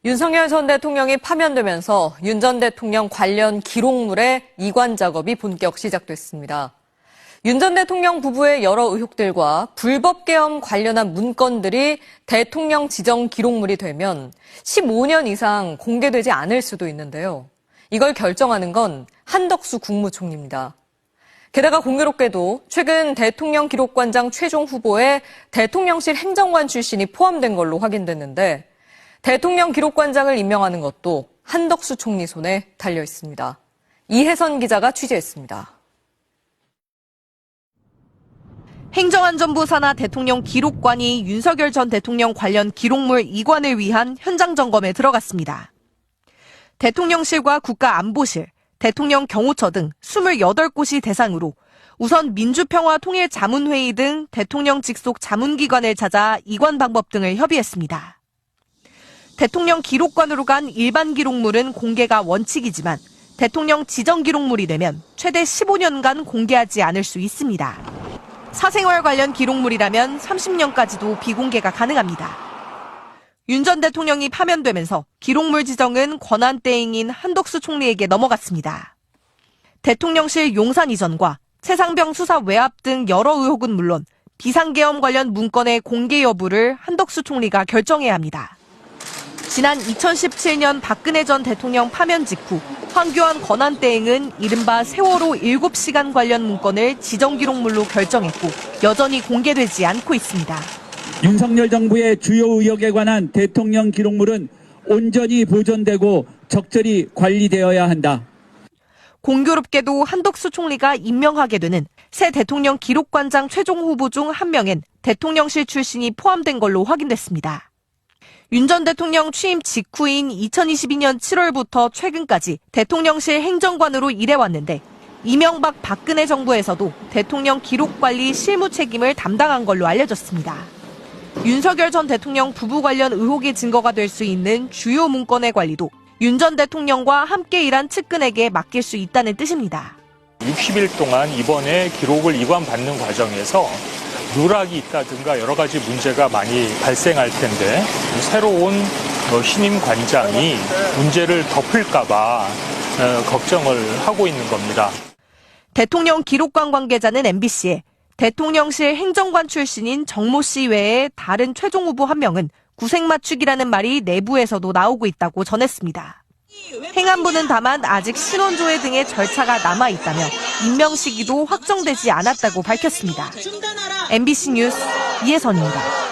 윤석열 전 대통령이 파면되면서 윤 전 대통령 관련 기록물의 이관 작업이 본격 시작됐습니다. 윤 전 대통령 부부의 여러 의혹들과 불법 계엄 관련한 문건들이 대통령 지정 기록물이 되면 15년 이상 공개되지 않을 수도 있는데요. 이걸 결정하는 건 한덕수 국무총리입니다. 게다가 공교롭게도 최근 대통령 기록관장 최종 후보에 대통령실 행정관 출신이 포함된 걸로 확인됐는데 대통령 기록관장을 임명하는 것도 한덕수 총리 손에 달려 있습니다. 이혜선 기자가 취재했습니다. 행정안전부 산하 대통령 기록관이 윤석열 전 대통령 관련 기록물 이관을 위한 현장 점검에 들어갔습니다. 대통령실과 국가안보실, 대통령 경호처 등 28곳이 대상으로 우선 민주평화통일자문회의 등 대통령 직속 자문기관을 찾아 이관 방법 등을 협의했습니다. 대통령 기록관으로 간 일반 기록물은 공개가 원칙이지만 대통령 지정 기록물이 되면 최대 15년간 공개하지 않을 수 있습니다. 사생활 관련 기록물이라면 30년까지도 비공개가 가능합니다. 윤 전 대통령이 파면되면서 기록물 지정은 권한대행인 한덕수 총리에게 넘어갔습니다. 대통령실 용산 이전과 최상병 수사 외압 등 여러 의혹은 물론 비상계엄 관련 문건의 공개 여부를 한덕수 총리가 결정해야 합니다. 지난 2017년 박근혜 전 대통령 파면 직후 황교안 권한대행은 이른바 세월호 7시간 관련 문건을 지정기록물로 결정했고 여전히 공개되지 않고 있습니다. 윤석열 정부의 주요 의혹에 관한 대통령 기록물은 온전히 보존되고 적절히 관리되어야 한다. 공교롭게도 한덕수 총리가 임명하게 되는 새 대통령 기록관장 최종 후보 중 한 명엔 대통령실 출신이 포함된 걸로 확인됐습니다. 윤 전 대통령 취임 직후인 2022년 7월부터 최근까지 대통령실 행정관으로 일해왔는데 이명박 박근혜 정부에서도 대통령 기록관리 실무 책임을 담당한 걸로 알려졌습니다. 윤석열 전 대통령 부부 관련 의혹의 증거가 될 수 있는 주요 문건의 관리도 윤 전 대통령과 함께 일한 측근에게 맡길 수 있다는 뜻입니다. 60일 동안 이번에 기록을 이관받는 과정에서 누락이 있다든가 여러 가지 문제가 많이 발생할 텐데 새로운 신임 관장이 문제를 덮을까 봐 걱정을 하고 있는 겁니다. 대통령 기록관 관계자는 MBC에 대통령실 행정관 출신인 정모 씨 외에 다른 최종 후보 한 명은 구색 맞추기라는 말이 내부에서도 나오고 있다고 전했습니다. 행안부는 다만 아직 신원조회 등의 절차가 남아있다며 임명 시기도 확정되지 않았다고 밝혔습니다. MBC 뉴스 이혜선입니다.